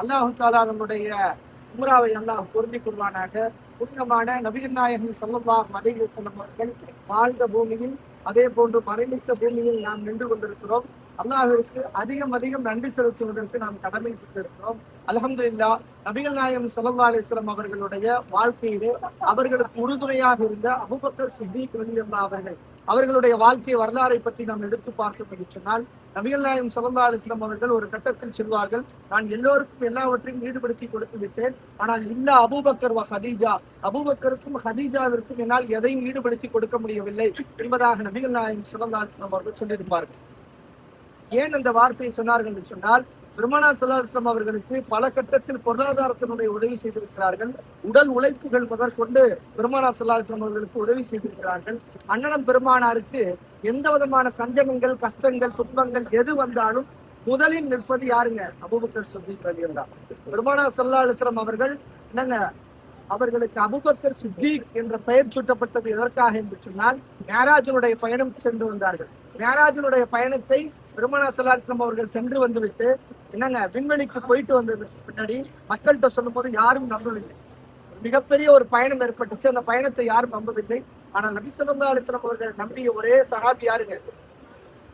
அல்லாஹு தாலா நம்முடைய உம்ராவை அல்லாஹ் பொருந்திக் கொள்வானாக. புனிதமான நபிகள் நாயகம் ஸல்லல்லாஹு அலைஹி வஸல்லம் அவர்கள் வாழ்ந்த பூமியில், அதே போன்று மரணித்த பூமியில் நாம் நின்று கொண்டிருக்கிறோம். அல்லாஹ்விற்கு அதிகம் நன்றி செலுத்துவதற்கு நாம் கடமைப்பட்டிருக்கிறோம். அல்ஹம்துலில்லாஹ். நபிகள் நாயகம் ஸல்லல்லாஹு அலைஹி வஸல்லம் அவர்களுடைய வாழ்க்கையிலே அவர்களுக்கு உறுதுணையாக இருந்த அபூபக்கர் சித்தீக் ரலியல்லாஹு அவர்களுடைய வாழ்க்கை வரலாறை பற்றி நாம் எடுத்து பார்த்தோம் என்று சொன்னால், நபிகள் நாயகம் ஸல்லல்லாஹு அலைஹி வஸல்லம் அவர்கள் ஒரு கட்டத்தில் சொல்வார்கள், நான் எல்லோருக்கும் எல்லாவற்றையும் ஈடுபடுத்தி கொடுத்து விட்டேன், ஆனால் இல்ல அபூபக்கர் ஹதீஜா, அபூபக்கருக்கும் ஹதீஜாவிற்கும் என்னால் எதையும் ஈடுபடுத்தி கொடுக்க முடியவில்லை என்பதாக நபிகள் நாயகம் ஸல்லல்லாஹு அலைஹி வஸல்லம் அவர்கள் சொல்லியிருப்பார்கள். ஏன் அந்த வார்த்தையை சொன்னார்கள் என்று சொன்னால், பெருமானார் ஸல்லல்லாஹு அலைஹி வஸல்லம் அவர்களுக்கு பல கட்டத்தில் பொருளாதாரத்தினுடைய உதவி செய்திருக்கிறார்கள். உடல் உழைப்புகள் முதற்கொண்டு பெருமானார் ஸல்லல்லாஹு அலைஹி வஸல்லம் அவர்களுக்கு உதவி செய்திருக்கிறார்கள். அண்ணனம் பெருமானாருக்கு எந்த விதமான சஞ்சகங்கள், கஷ்டங்கள், துன்பங்கள் எது வந்தாலும் முதலில் நிற்பது யாருங்க? அபூபக்கர் சித்தீக் ரலியல்லாஹு அன்ஹு. பெருமானார் ஸல்லல்லாஹு அலைஹி வஸல்லம் அவர்கள் என்னங்க, அவர்களுக்கு அபூபக்கர் சித்தீக் என்ற பெயர் சூட்டப்பட்டது எதற்காக என்று சொன்னால், மேராஜனுடைய பயணம் சென்று வந்தார்கள். மேராஜனுடைய பயணத்தை பெருமானார் ஸல்லல்லாஹு அலைஹி வஸல்லம் அவர்கள் சென்று வந்துவிட்டு என்னங்க, விண்வெளிக்கு போயிட்டு வந்தது பின்னாடி மக்கள்கிட்ட சொல்லும் போது யாரும் நம்பவில்லை. மிகப்பெரிய ஒரு பயணம் ஏற்பட்டுச்சு, அந்த பயணத்தை யாரும் நம்பவில்லை. ஆனால் நபி ஸல்லல்லாஹு அலைஹி வஸல்லம் அவர்கள் நம்பிய ஒரே சஹாபி யாருங்க?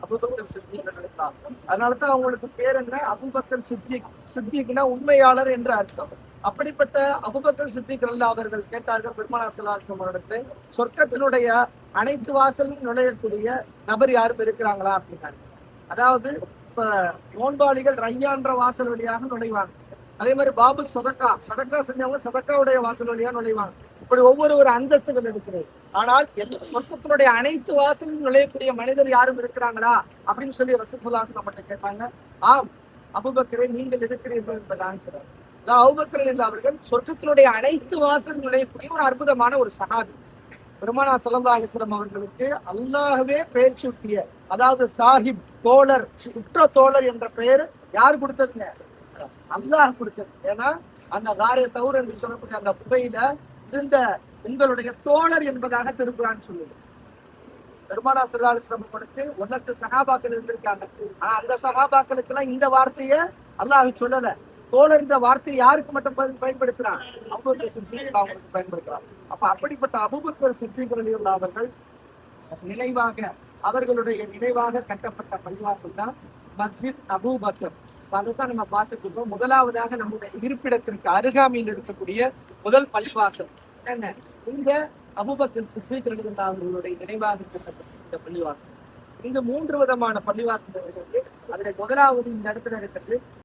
அபூபக்கர் சித்தீக் ரலியல்லாஹு அன்ஹு. அதனாலதான் அவங்களுக்கு பேர் என்ன? அபூபக்கர் சித்தீக். சித்தீக்னா உண்மையாளர் என்று அர்த்தம். அப்படிப்பட்ட அபூபக்கர் சித்தீக் ரலியல்லாஹு அவர்கள் கேட்டார்கள் பெருமானார் ஸல்லல்லாஹு அலைஹி வஸல்லம் அவர்கள், சொர்க்கத்தினுடைய அனைத்து வாசலும் நுழையக்கூடிய நபர் யாரும் இருக்கிறாங்களா அப்படின்னாரு. அதாவது இப்ப நோன்பாளிகள் ரையான்ற வாசல் வழியாக நுழைவாங்க. அதே மாதிரி பாபு சதக்கா செஞ்சவங்க சதக்காவுடைய வாசல் வழியா நுழைவாங்க. இப்படி ஒவ்வொரு அந்தஸ்துகள் இருக்கிறது. ஆனால் சொர்க்கத்தினுடைய அனைத்து வாசலும் நுழையக்கூடிய மனிதர் யாரும் இருக்கிறாங்களா அப்படின்னு சொல்லி ரசூலுல்லாஹி நம்மகிட்ட கேட்டாங்க. அபூபக்கரே நீங்கள் இருக்கிறீர்கள் என்பது ஆன்சர். அபூபக்கர் அவர்கள் சொர்க்கத்தினுடைய அனைத்து வாசல் நுழையக்கூடிய ஒரு அற்புதமான ஒரு சஹாபி. பெருமானார் ஸல்லல்லாஹு அலைஹி வஸல்லம் அவர்களுக்கு அல்லாஹ்வே பெயர் சூட்டிய, அதாவது சாஹிப், தோழர், உற்ற தோழர் என்ற பெயர் யார் கொடுத்ததுங்க? அல்லாஹ் கொடுத்தது. ஏன்னா அந்த காரே சௌர் என்று சொல்லக்கூடிய அந்த புகையில இருந்த உங்களுடைய தோழர் என்பதாக திருக்குறான் சொல்லுது. பெருமானார் ஸல்லல்லாஹு அலைஹி வஸல்லம் அவர்களுக்கு 1,00,000 சஹாபாக்கள் இருந்திருக்காங்க. ஆனா அந்த சஹாபாக்களுக்கு எல்லாம் இந்த வார்த்தையை அல்லாஹ் சொல்லல. தோழர் என்ற வார்த்தையை யாருக்கு மட்டும் பயன்படுத்துறான்? அபூபக்கர் சித்தீக் அவங்களுக்கு பயன்படுத்துறான். அப்ப அப்படிப்பட்ட அபூபக்கர் சித்தீக் ரலியல்லாஹு அவர்கள் நினைவாக, அவர்களுடைய நினைவாக கட்டப்பட்ட பள்ளிவாசல் தான் மஸ்ஜித் அபூபக்கர். அதைத்தான் நம்ம பார்த்துட்டு இருக்கோம். முதலாவதாக நம்முடைய இருப்பிடத்திற்கு அருகாமையில் இருக்கக்கூடிய முதல் பள்ளிவாசல் என்ன? இங்க அபூபக்கர் சித்தீக் ரலியல்லாஹு அவர்களுடைய நினைவாக கட்டப்பட்ட இந்த பள்ளிவாசல். இங்கு 3 விதமான பள்ளிவாசல் இருக்கிறது. அதுல முதலாவது இந்த இடத்துல இருக்கிறது